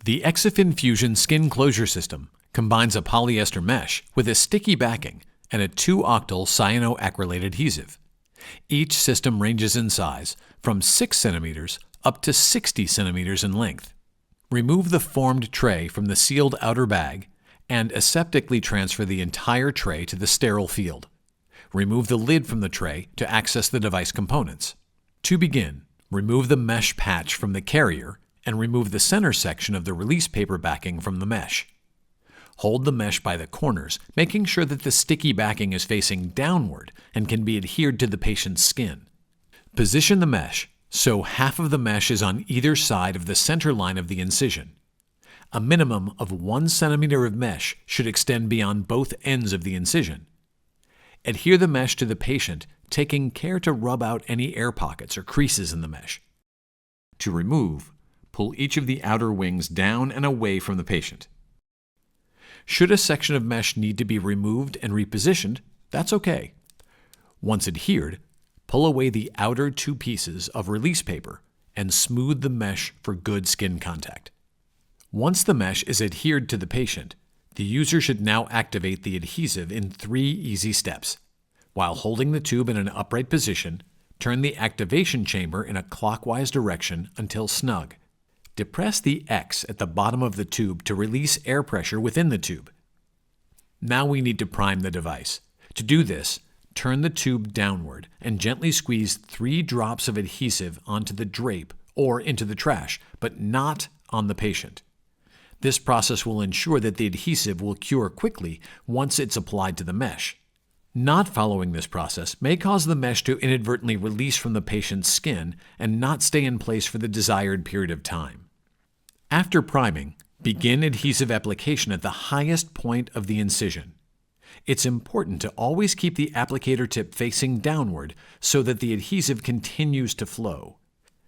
The Exofin Fusion skin closure system combines a polyester mesh with a sticky backing and a 2-octyl cyanoacrylate adhesive. Each system ranges in size from 6 cm up to 60 cm in length. Remove the formed tray from the sealed outer bag and aseptically transfer the entire tray to the sterile field. Remove the lid from the tray to access the device components. To begin, remove the mesh patch from the carrier and remove the center section of the release paper backing from the mesh. Hold the mesh by the corners, making sure that the sticky backing is facing downward and can be adhered to the patient's skin. Position the mesh so half of the mesh is on either side of the center line of the incision. A minimum of 1 cm of mesh should extend beyond both ends of the incision. Adhere the mesh to the patient, taking care to rub out any air pockets or creases in the mesh. To remove, pull each of the outer wings down and away from the patient. Should a section of mesh need to be removed and repositioned, that's okay. Once adhered, pull away the outer 2 pieces of release paper and smooth the mesh for good skin contact. Once the mesh is adhered to the patient, the user should now activate the adhesive in 3 easy steps. While holding the tube in an upright position, turn the activation chamber in a clockwise direction until snug. Depress the X at the bottom of the tube to release air pressure within the tube. Now we need to prime the device. To do this, turn the tube downward and gently squeeze 3 drops of adhesive onto the drape or into the trash, but not on the patient. This process will ensure that the adhesive will cure quickly once it's applied to the mesh. Not following this process may cause the mesh to inadvertently release from the patient's skin and not stay in place for the desired period of time. After priming, begin adhesive application at the highest point of the incision. It's important to always keep the applicator tip facing downward so that the adhesive continues to flow.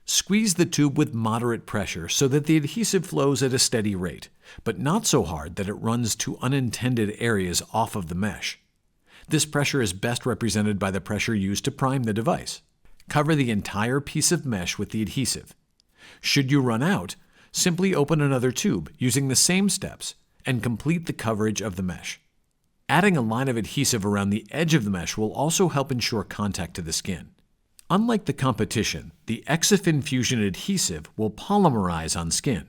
Squeeze the tube with moderate pressure so that the adhesive flows at a steady rate, but not so hard that it runs to unintended areas off of the mesh. This pressure is best represented by the pressure used to prime the device. Cover the entire piece of mesh with the adhesive. Should you run out, simply open another tube using the same steps and complete the coverage of the mesh. Adding a line of adhesive around the edge of the mesh will also help ensure contact to the skin. Unlike the competition, the Exofin Fusion adhesive will polymerize on skin.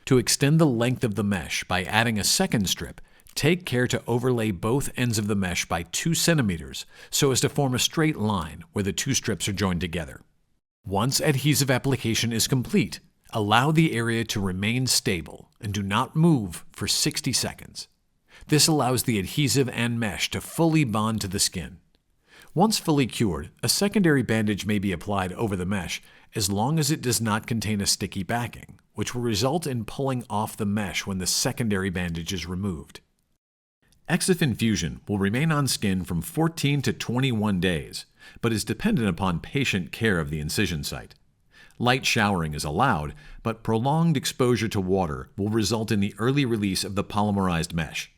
To extend the length of the mesh by adding a second strip, take care to overlay both ends of the mesh by 2 cm so as to form a straight line where the 2 strips are joined together. Once adhesive application is complete, allow the area to remain stable and do not move for 60 seconds. This allows the adhesive and mesh to fully bond to the skin. Once fully cured, a secondary bandage may be applied over the mesh as long as it does not contain a sticky backing, which will result in pulling off the mesh when the secondary bandage is removed. Exofin Fusion will remain on skin from 14 to 21 days, but is dependent upon patient care of the incision site. Light showering is allowed, but prolonged exposure to water will result in the early release of the polymerized mesh.